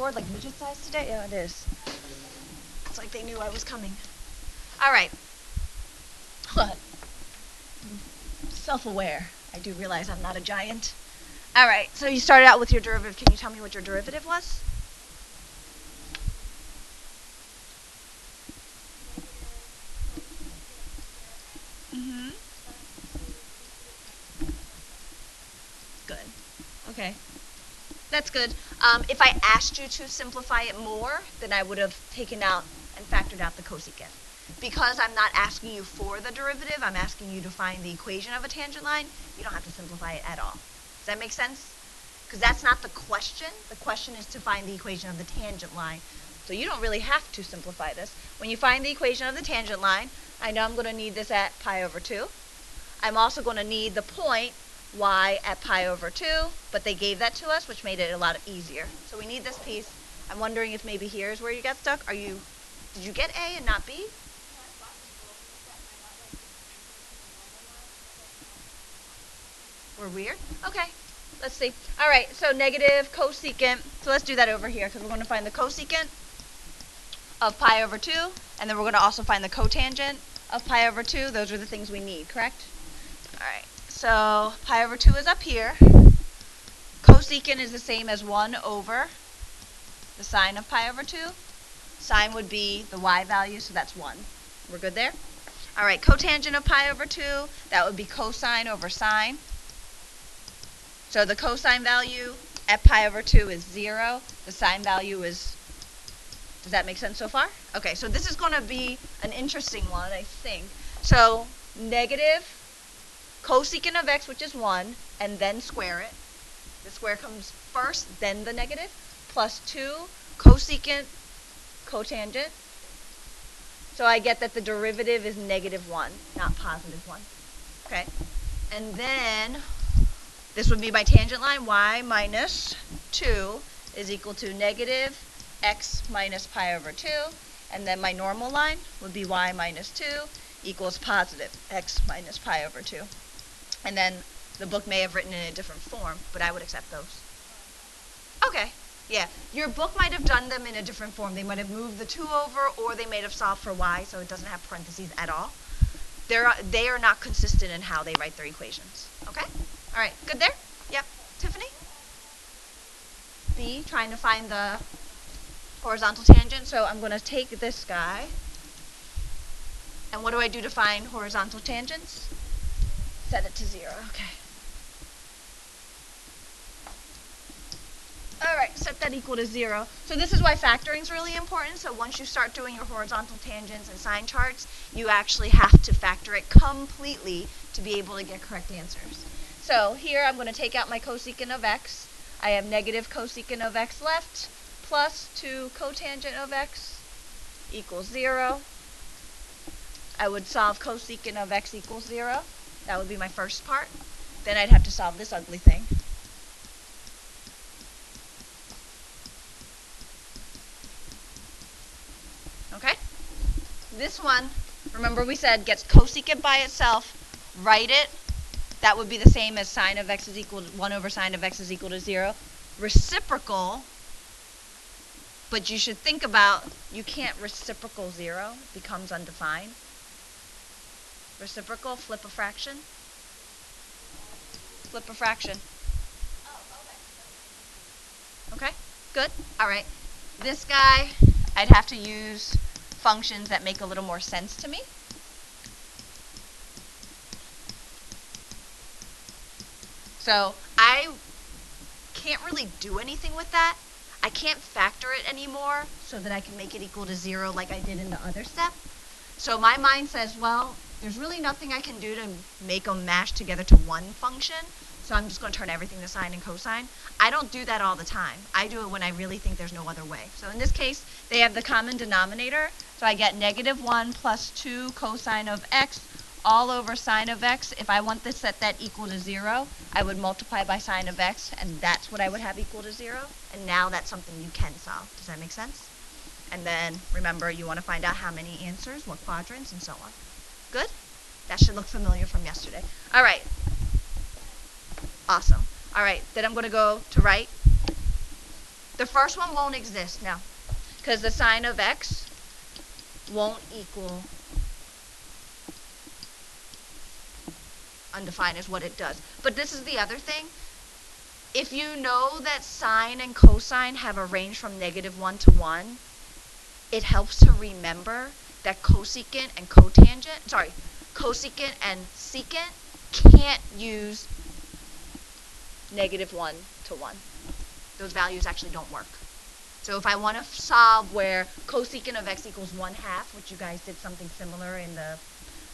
board like midget size today? Yeah, it is. It's like they knew I was coming. All right. What? Self-aware. I do realize I'm not a giant. All right, so you started out with your derivative. Can you tell me what your derivative was? Mm-hmm. Good. Okay. That's good. If I asked you to simplify it more, then I would have taken out and factored out the cosecant. Because I'm not asking you for the derivative, I'm asking you to find the equation of a tangent line, you don't have to simplify it at all. Does that make sense? Because that's not the question. The question is to find the equation of the tangent line. So you don't really have to simplify this. When you find the equation of the tangent line, I know I'm going to need this at pi over 2. I'm also going to need the point y at pi over 2, but they gave that to us, which made it a lot easier. So we need this piece. I'm wondering if maybe here is where you got stuck. Did you get A and not B? We're weird? Okay, let's see. All right, so negative cosecant. So let's do that over here, because we're going to find the cosecant of pi over 2, and then we're going to also find the cotangent of pi over 2. Those are the things we need, correct? All right, so pi over 2 is up here. Cosecant is the same as 1 over the sine of pi over 2. Sine would be the y value, so that's 1. We're good there? All right, cotangent of pi over 2, that would be cosine over sine. So the cosine value at pi over 2 is 0. The sine value is, does that make sense so far? Okay, so this is going to be an interesting one, I think. So negative cosecant of x, which is 1, and then square it. The square comes first, then the negative, plus 2 cosecant cotangent. So I get that the derivative is negative 1, not positive 1. Okay, and then this would be my tangent line, y minus 2 is equal to negative x minus pi over 2. And then my normal line would be y minus 2 equals positive x minus pi over 2. And then the book may have written in a different form, but I would accept those. Okay, yeah. Your book might have done them in a different form. They might have moved the 2 over, or they might have solved for y, so it doesn't have parentheses at all. They are not consistent in how they write their equations. Okay? All right, good there? Yep. Tiffany? B, trying to find the horizontal tangent. So I'm going to take this guy. And what do I do to find horizontal tangents? Set it to 0. Okay. All right, set that equal to 0. So this is why factoring is really important. So once you start doing your horizontal tangents and sine charts, you actually have to factor it completely to be able to get correct answers. So here I'm going to take out my cosecant of x. I have negative cosecant of x left, plus 2 cotangent of x equals 0. I would solve cosecant of x equals 0. That would be my first part. Then I'd have to solve this ugly thing. Okay? This one, remember we said gets cosecant by itself, write it. That would be the same as sine of x is equal to 1 over sine of x is equal to 0. Reciprocal, but you should think about, you can't reciprocal 0. It becomes undefined. Reciprocal, flip a fraction. Flip a fraction. Okay, good. All right. This guy, I'd have to use functions that make a little more sense to me. So I can't really do anything with that. I can't factor it anymore so that I can make it equal to 0 like I did in the other step. So my mind says, well, there's really nothing I can do to make them mash together to one function, so I'm just going to turn everything to sine and cosine. I don't do that all the time. I do it when I really think there's no other way. So in this case, they have the common denominator, so I get negative 1 plus 2 cosine of x all over sine of x. If I want to set that equal to 0, I would multiply by sine of x, and that's what I would have equal to 0. And now that's something you can solve. Does that make sense? And then, remember, you want to find out how many answers, what quadrants, and so on. Good? That should look familiar from yesterday. All right. Awesome. All right, then I'm going to go to right. The first one won't exist now, because the sine of x won't equal undefined is what it does. But this is the other thing. If you know that sine and cosine have a range from -1 to 1, it helps to remember that cosecant and cosecant and secant can't use -1 to 1. Those values actually don't work. So if I want to solve where cosecant of x equals 1/2, which you guys did something similar in the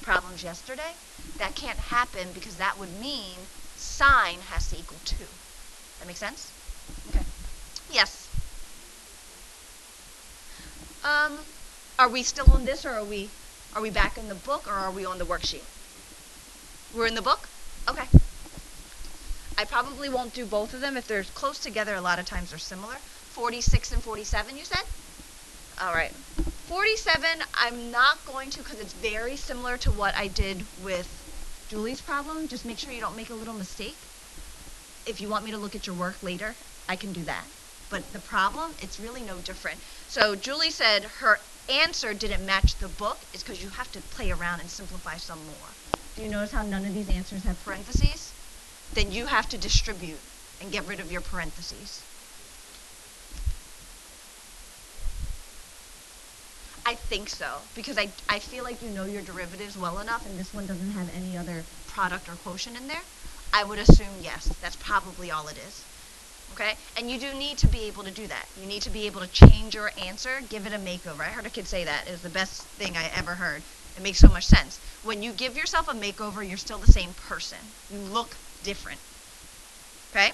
problems yesterday, that can't happen because that would mean sine has to equal 2. That make sense? Okay. Yes. Are we still on this, or are we back in the book, or are we on the worksheet? We're in the book? Okay. I probably won't do both of them. If they're close together, a lot of times they're similar. 46 and 47, you said? All right. 47, I'm not going to, because it's very similar to what I did with Julie's problem. Just make sure you don't make a little mistake. If you want me to look at your work later, I can do that. But the problem, it's really no different. So Julie said her answer didn't match the book. It's because you have to play around and simplify some more. Do you notice how none of these answers have parentheses? Then you have to distribute and get rid of your parentheses. I think so, because I feel like you know your derivatives well enough, and this one doesn't have any other product or quotient in there. I would assume yes, that's probably all it is. Okay? And you do need to be able to do that. You need to be able to change your answer, give it a makeover. I heard a kid say that. It was the best thing I ever heard. It makes so much sense. When you give yourself a makeover, you're still the same person. You look different. Okay?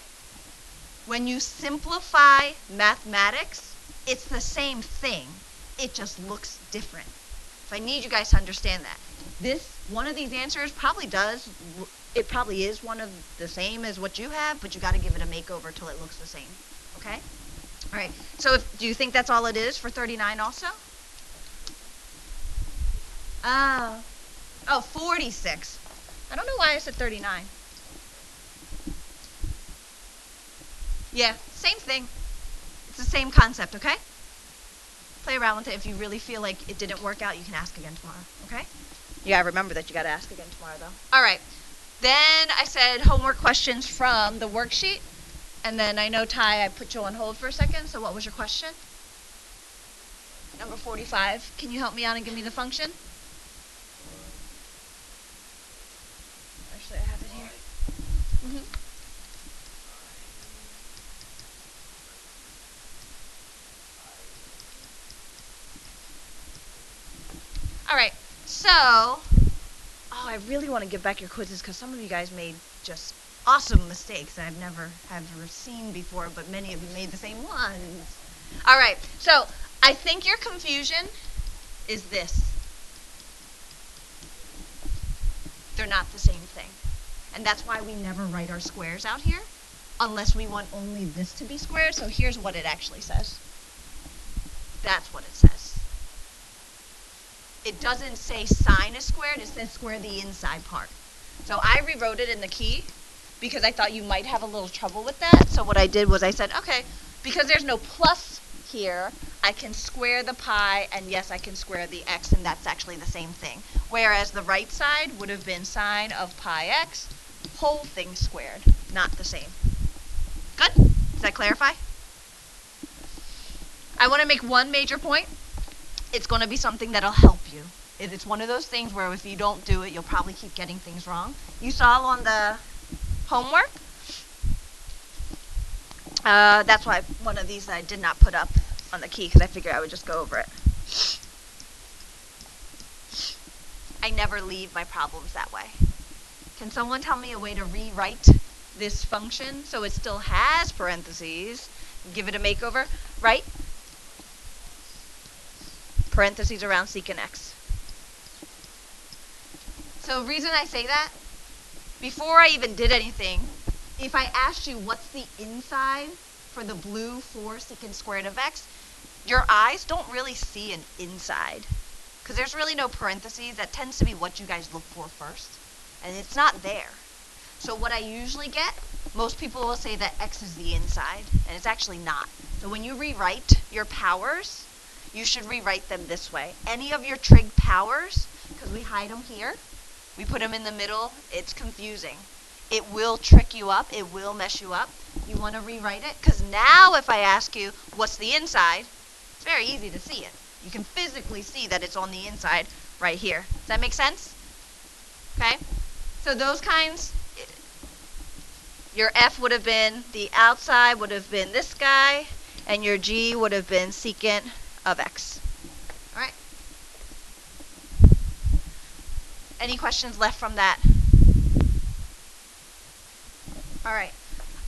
When you simplify mathematics, it's the same thing. It just looks different. So I need you guys to understand that. One of these answers probably is one of the same as what you have, but you got to give it a makeover till it looks the same. Okay? All right. So do you think that's all it is for 39 also? Oh, 46. I don't know why I said 39. Yeah, same thing. It's the same concept, okay? Play around with it. If you really feel like it didn't work out, you can ask again tomorrow, okay? You gotta remember that you gotta ask again tomorrow, though. All right. Then I said homework questions from the worksheet. And then I know, Ty, I put you on hold for a second, so what was your question? Number 45. Can you help me out and give me the function? Actually, I have it here. All right, so, I really want to give back your quizzes because some of you guys made just awesome mistakes that I've never seen before, but many of you made the same ones. All right, so I think your confusion is this. They're not the same thing. And that's why we never write our squares out here unless we want only this to be squared. So here's what it actually says. That's what it says. It doesn't say sine is squared, it says square the inside part. So I rewrote it in the key because I thought you might have a little trouble with that. So what I did was I said, okay, because there's no plus here, I can square the pi, and yes, I can square the x, and that's actually the same thing. Whereas the right side would have been sine of pi x, whole thing squared, not the same. Good? Does that clarify? I want to make one major point. It's going to be something that'll help you. It's one of those things where if you don't do it, you'll probably keep getting things wrong. You saw on the homework. That's why one of these I did not put up on the key because I figured I would just go over it. I never leave my problems that way. Can someone tell me a way to rewrite this function so it still has parentheses? Give it a makeover, right? Parentheses around secant x. So the reason I say that, before I even did anything, if I asked you what's the inside for the blue 4 secant squared of x, your eyes don't really see an inside. Because there's really no parentheses. That tends to be what you guys look for first. And it's not there. So what I usually get, most people will say that x is the inside, and it's actually not. So when you rewrite your powers, you should rewrite them this way. Any of your trig powers, because we hide them here, we put them in the middle, it's confusing. It will trick you up, it will mess you up. You want to rewrite it, because now if I ask you, what's the inside, it's very easy to see it. You can physically see that it's on the inside right here. Does that make sense? Okay? So those kinds, your F would have been, the outside would have been this guy, and your G would have been secant of x. All right? Any questions left from that? All right.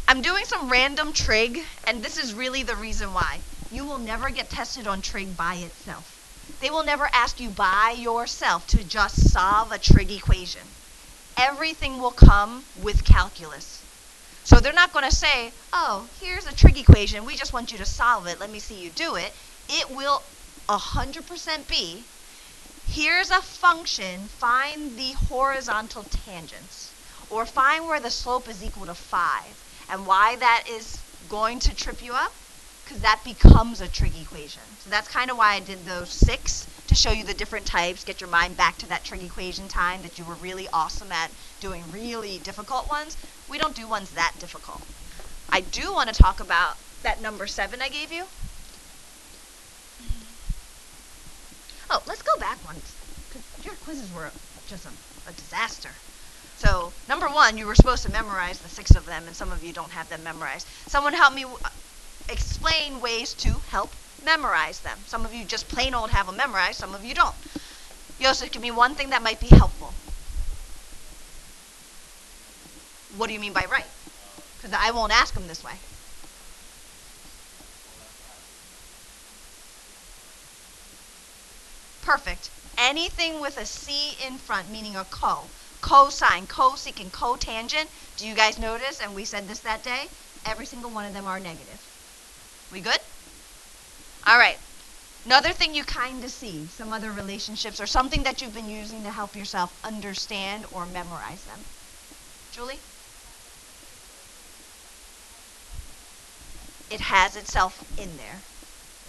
I'm doing some random trig, and this is really the reason why. You will never get tested on trig by itself. They will never ask you by yourself to just solve a trig equation. Everything will come with calculus. So they're not going to say, oh, here's a trig equation, we just want you to solve it, let me see you do it. It will 100% be, here's a function, find the horizontal tangents, or find where the slope is equal to 5. And why that is going to trip you up? Because that becomes a trig equation. So that's kind of why I did those 6, to show you the different types, get your mind back to that trig equation time that you were really awesome at doing really difficult ones. We don't do ones that difficult. I do want to talk about that number 7 I gave you. Oh, let's go back once, because your quizzes were just a disaster. So, number 1, you were supposed to memorize the 6 of them, and some of you don't have them memorized. Someone help me explain ways to help memorize them. Some of you just plain old have them memorized, some of you don't. Joseph, give me one thing that might be helpful. What do you mean by right? Because I won't ask them this way. Perfect. Anything with a C in front, meaning a cosine, cosecant, cotangent. Do you guys notice, and we said this that day, every single one of them are negative. We good? All right. Another thing you kind of see, some other relationships or something that you've been using to help yourself understand or memorize them. Julie? It has itself in there.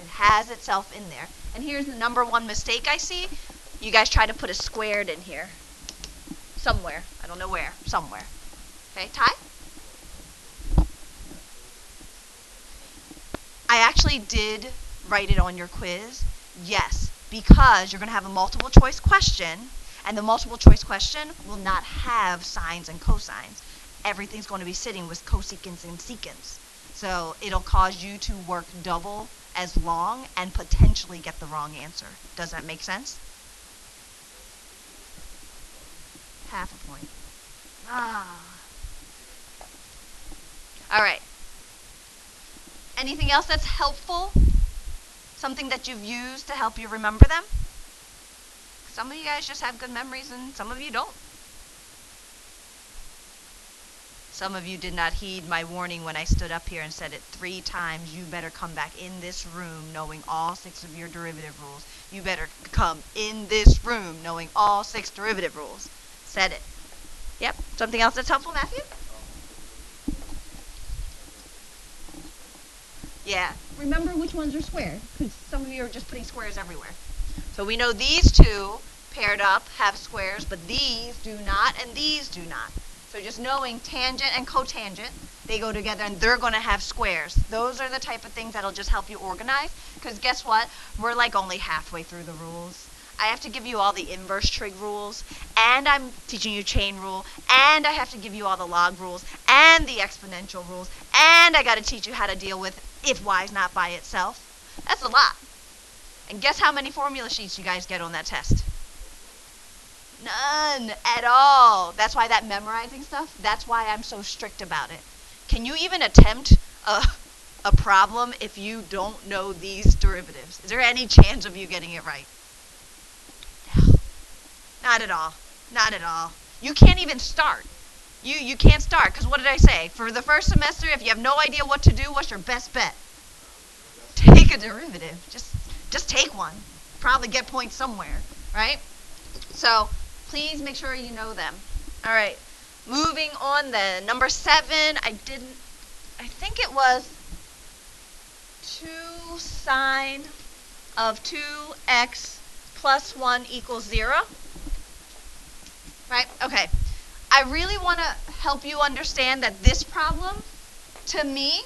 It has itself in there. And here's the number 1 mistake I see. You guys try to put a squared in here. Somewhere. I don't know where. Somewhere. Okay, Ty? I actually did write it on your quiz. Yes, because you're going to have a multiple choice question, and the multiple choice question will not have sines and cosines. Everything's going to be sitting with cosecants and secants. So it'll cause you to work double as long and potentially get the wrong answer. Does that make sense? Half a point. All right. Anything else that's helpful? Something that you've used to help you remember them? Some of you guys just have good memories and some of you don't. Some of you did not heed my warning when I stood up here and said it 3 times. You better come back in this room knowing all 6 of your derivative rules. You better come in this room knowing all 6 derivative rules. Said it. Yep. Something else that's helpful, Matthew? Yeah. Remember which ones are squared, because some of you are just putting squares everywhere. So we know these 2 paired up have squares, but these do not and these do not. So just knowing tangent and cotangent, they go together and they're going to have squares. Those are the type of things that'll just help you organize, because guess what? We're like only halfway through the rules. I have to give you all the inverse trig rules, and I'm teaching you chain rule, and I have to give you all the log rules, and the exponential rules, and I got to teach you how to deal with if y is not by itself. That's a lot. And guess how many formula sheets you guys get on that test? None at all. That's why that memorizing stuff, that's why I'm so strict about it. Can you even attempt a problem if you don't know these derivatives? Is there any chance of you getting it right? No. Not at all. Not at all. You can't even start. You can't start, because what did I say? For the first semester, if you have no idea what to do, what's your best bet? Take a derivative. Just take one. Probably get points somewhere, right? So please make sure you know them. All right. Moving on then, number 7, I think it was 2 sine of 2x plus 1 equals 0. Right? Okay. I really want to help you understand that this problem, to me,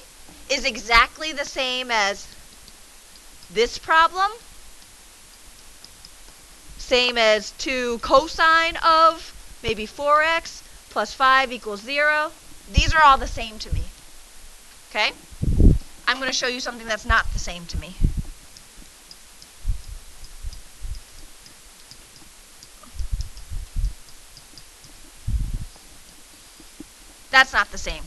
is exactly the same as this problem. Same as 2 cosine of maybe 4x plus 5 equals 0. These are all the same to me. Okay? I'm going to show you something that's not the same to me. That's not the same.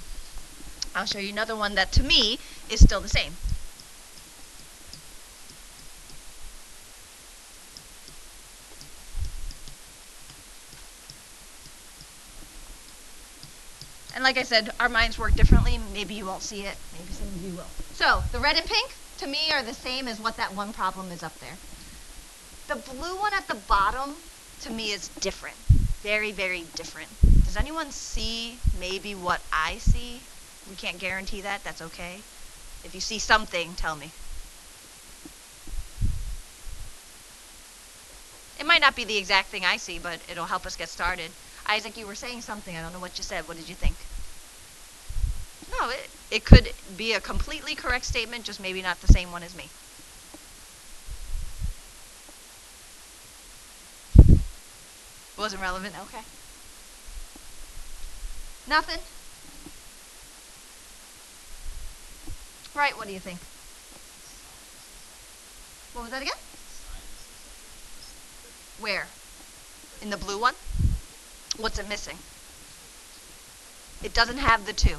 I'll show you another one that to me is still the same. And like I said, our minds work differently. Maybe you won't see it. Maybe some of you will. So the red and pink, to me, are the same as what that one problem is up there. The blue one at the bottom, to me, is different. Very, very different. Does anyone see maybe what I see? We can't guarantee that. That's okay. If you see something, tell me. It might not be the exact thing I see, but it'll help us get started. Isaac, you were saying something. I don't know what you said. What did you think? No, it could be a completely correct statement, just maybe not the same one as me. Wasn't relevant? Okay. Nothing? Right, what do you think? What was that again? Where? In the blue one? What's it missing? It doesn't have the 2.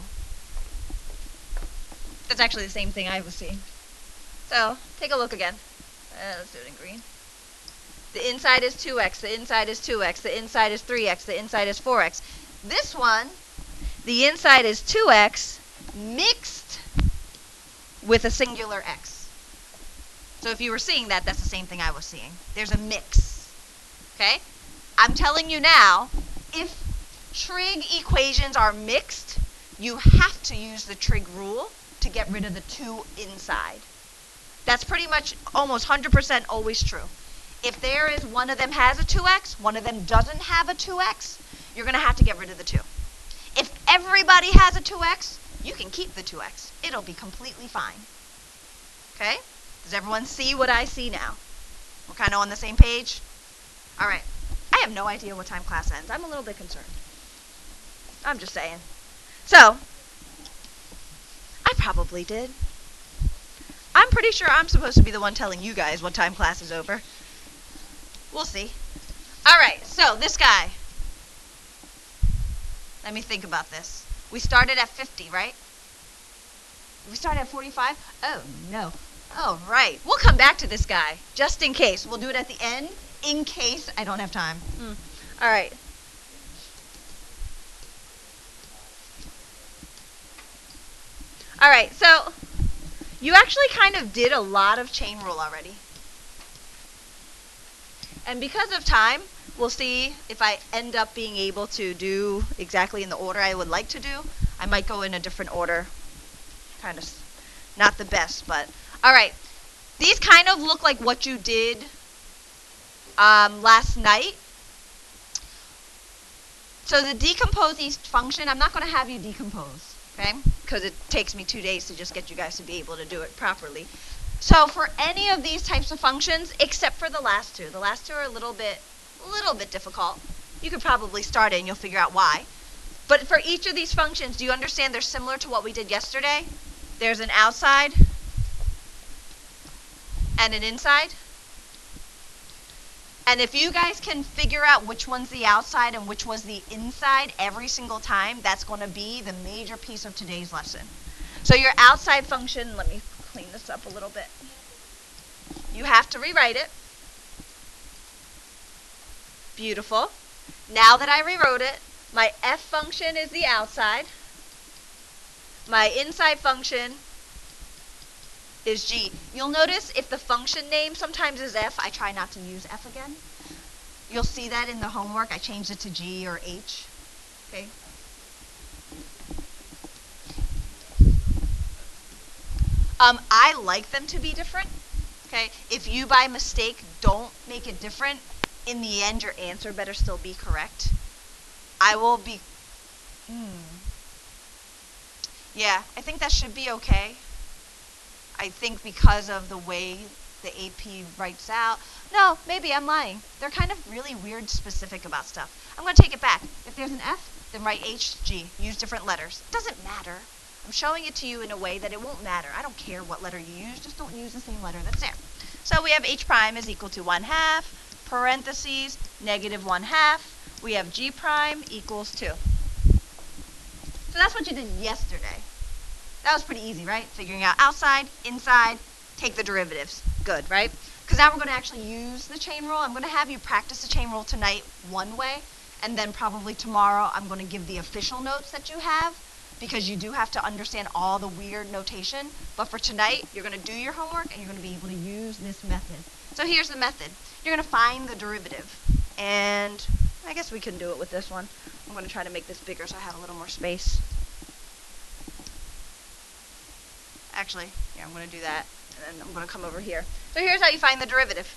That's actually the same thing I was seeing. So, take a look again. Let's do it in green. The inside is 2x, the inside is 2x, the inside is 3x, the inside is 4x. This one, the inside is 2x mixed with a singular x. So if you were seeing that, that's the same thing I was seeing. There's a mix. Okay? I'm telling you now, if trig equations are mixed, you have to use the trig rule to get rid of the 2 inside. That's pretty much almost 100% always true. If there is one of them has a 2x, one of them doesn't have a 2x, you're going to have to get rid of the 2. If everybody has a 2x, you can keep the 2x. It'll be completely fine. Okay? Does everyone see what I see now? We're kind of on the same page? All right. I have no idea what time class ends. I'm a little bit concerned. I'm just saying. So, I probably did. I'm pretty sure I'm supposed to be the one telling you guys what time class is over. We'll see. All right, so this guy. Let me think about this. We started at 50, right? We started at 45? Oh, no. Oh, right. We'll come back to this guy, just in case. We'll do it at the end, in case I don't have time. All right. All right, so you actually kind of did a lot of chain rule already. And because of time, we'll see if I end up being able to do exactly in the order I would like to do. I might go in a different order. Kind of not the best, but all right. These kind of look like what you did last night. So the decompose each function, I'm not going to have you decompose, okay? Because it takes me 2 days to just get you guys to be able to do it properly. So for any of these types of functions, except for the last two are a little bit difficult. You could probably start it and you'll figure out why. But for each of these functions, do you understand they're similar to what we did yesterday? There's an outside and an inside. And if you guys can figure out which one's the outside and which was the inside every single time, that's going to be the major piece of today's lesson. So your outside function, let me clean this up a little bit. You have to rewrite it. Beautiful. Now that I rewrote it, my f function is the outside. My inside function is g. You'll notice if the function name sometimes is f, I try not to use f again. You'll see that in the homework. I changed it to g or h. Okay. I like them to be different. Okay, if you by mistake don't make it different, in the end your answer better still be correct. I will be. Yeah, I think that should be okay. I think because of the way the AP writes out. No, maybe I'm lying. They're kind of really weird specific about stuff. I'm going to take it back. If there's an F, then write HG. Use different letters. It doesn't matter. I'm showing it to you in a way that it won't matter. I don't care what letter you use. Just don't use the same letter that's there. So we have H prime is equal to 1/2, parentheses, -1/2. We have G prime equals 2. So that's what you did yesterday. That was pretty easy, right? Figuring out outside, inside, take the derivatives. Good, right? Because now we're going to actually use the chain rule. I'm going to have you practice the chain rule tonight one way, and then probably tomorrow I'm going to give the official notes that you have, because you do have to understand all the weird notation. But for tonight, you're going to do your homework, and you're going to be able to use this method. So here's the method. You're going to find the derivative. And I guess we can do it with this one. I'm going to try to make this bigger so I have a little more space. Actually, yeah, I'm going to do that, and then I'm going to come over here. So here's how you find the derivative.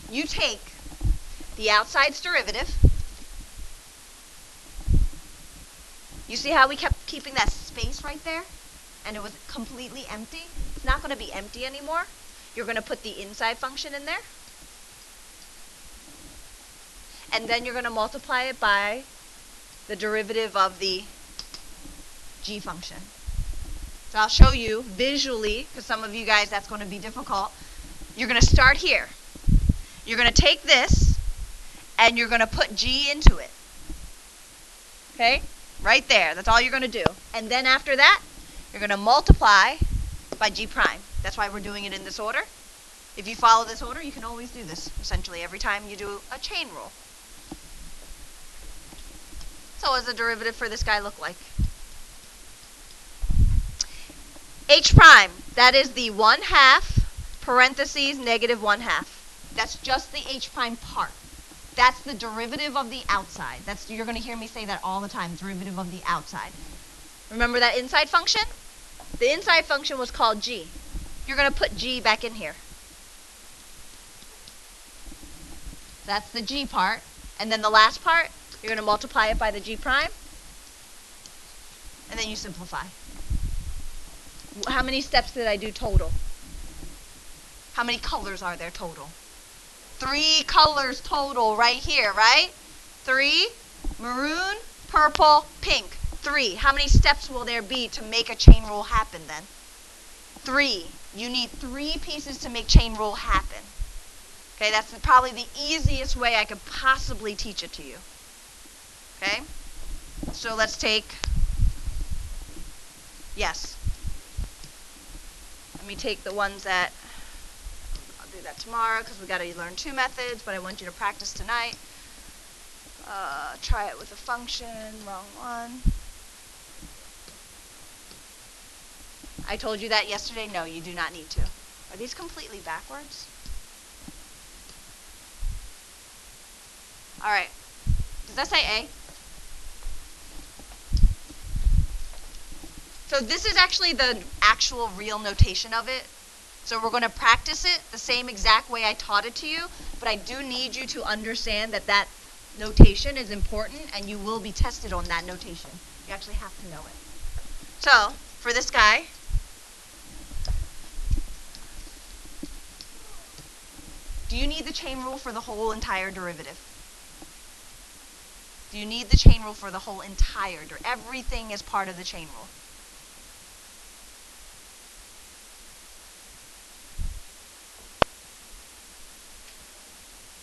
You take the outside's derivative. You see how we kept keeping that space right there? And it was completely empty? It's not going to be empty anymore. You're going to put the inside function in there. And then you're going to multiply it by the derivative of the G function. So I'll show you visually, because some of you guys that's going to be difficult. You're going to start here. You're going to take this, and you're going to put G into it. Okay? Right there. That's all you're going to do. And then after that, you're going to multiply by G prime. That's why we're doing it in this order. If you follow this order, you can always do this, essentially, every time you do a chain rule. So what does the derivative for this guy look like? H prime, that is the 1/2, parentheses, -1/2. That's just the H prime part. That's the derivative of the outside. You're going to hear me say that all the time, derivative of the outside. Remember that inside function? The inside function was called G. You're going to put G back in here. That's the G part. And then the last part, you're going to multiply it by the G prime. And then you simplify. How many steps did I do total? How many colors are there total? 3 colors total right here, right? 3, maroon, purple, pink. 3. How many steps will there be to make a chain rule happen then? 3. You need 3 pieces to make chain rule happen. Okay, that's probably the easiest way I could possibly teach it to you. Okay? So let's take, yes. Let me take the ones that, I'll do that tomorrow because we got to learn 2 methods, but I want you to practice tonight. Try it with a function, wrong one. I told you that yesterday. No, you do not need to. Are these completely backwards? All right. Does that say A? So this is actually the actual real notation of it. So we're going to practice it the same exact way I taught it to you, but I do need you to understand that that notation is important, and you will be tested on that notation. You actually have to know it. So for this guy, do you need the chain rule for the whole entire derivative? Do you need the chain rule for the whole entire derivative? Everything is part of the chain rule.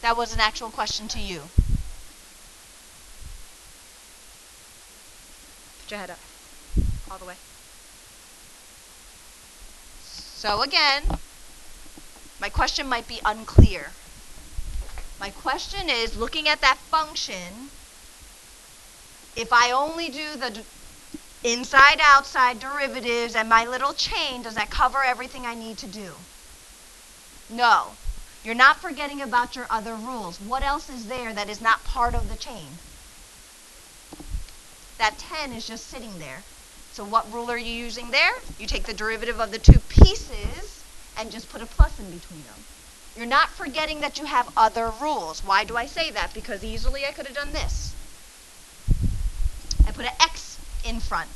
That was an actual question to you. Put your head up. All the way. So again, my question might be unclear. My question is, looking at that function, if I only do the inside-outside derivatives and my little chain, does that cover everything I need to do? No. You're not forgetting about your other rules. What else is there that is not part of the chain? That 10 is just sitting there. So what rule are you using there? You take the derivative of the two pieces and just put a plus in between them. You're not forgetting that you have other rules. Why do I say that? Because easily I could have done this. I put an X in front.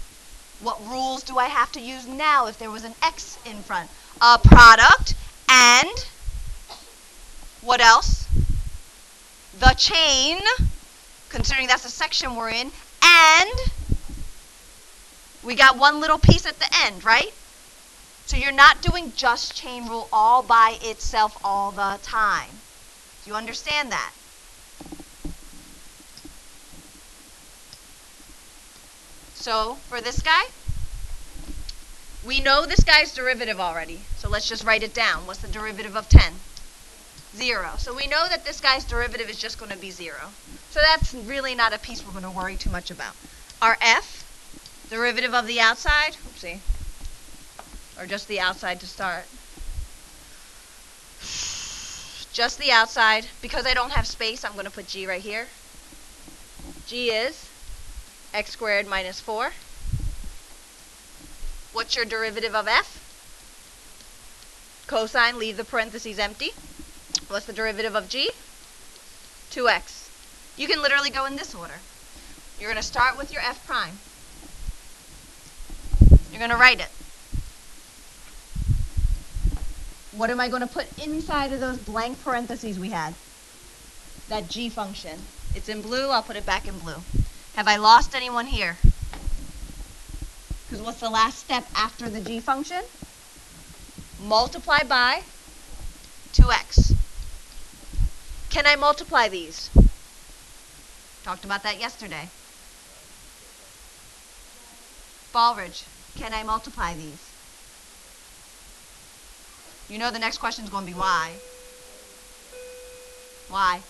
What rules do I have to use now if there was an X in front? A product and what else? The chain, considering that's the section we're in, and we got one little piece at the end, right? So you're not doing just chain rule all by itself all the time. Do you understand that? So for this guy, we know this guy's derivative already. So let's just write it down. What's the derivative of 10? 0. So we know that this guy's derivative is just going to be 0. So that's really not a piece we're going to worry too much about. Our f, derivative of the outside, oopsie, or just the outside to start. Just the outside. Because I don't have space, I'm going to put g right here. G is x squared minus 4. What's your derivative of f? Cosine, leave the parentheses empty. What's the derivative of g? 2x. You can literally go in this order. You're going to start with your f prime. You're going to write it. What am I going to put inside of those blank parentheses we had? That g function. It's in blue, I'll put it back in blue. Have I lost anyone here? Because what's the last step after the g function? Multiply by 2x. Can I multiply these? Talked about that yesterday. Ballridge, can I multiply these? You know the next question is going to be why. Why?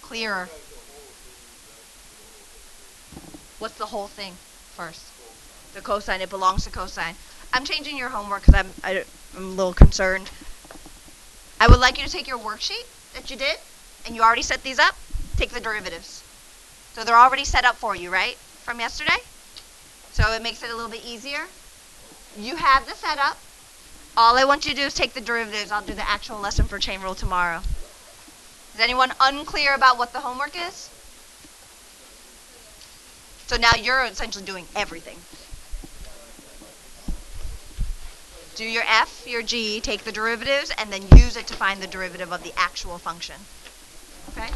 Clearer. What's the whole thing first? The cosine. It belongs to cosine. I'm changing your homework because I'm a little concerned. I would like you to take your worksheet that you did, and you already set these up. Take the derivatives. So they're already set up for you, right? From yesterday? So it makes it a little bit easier. You have the setup. All I want you to do is take the derivatives. I'll do the actual lesson for chain rule tomorrow. Is anyone unclear about what the homework is? So now you're essentially doing everything. Do your f, your g, take the derivatives, and then use it to find the derivative of the actual function. Okay?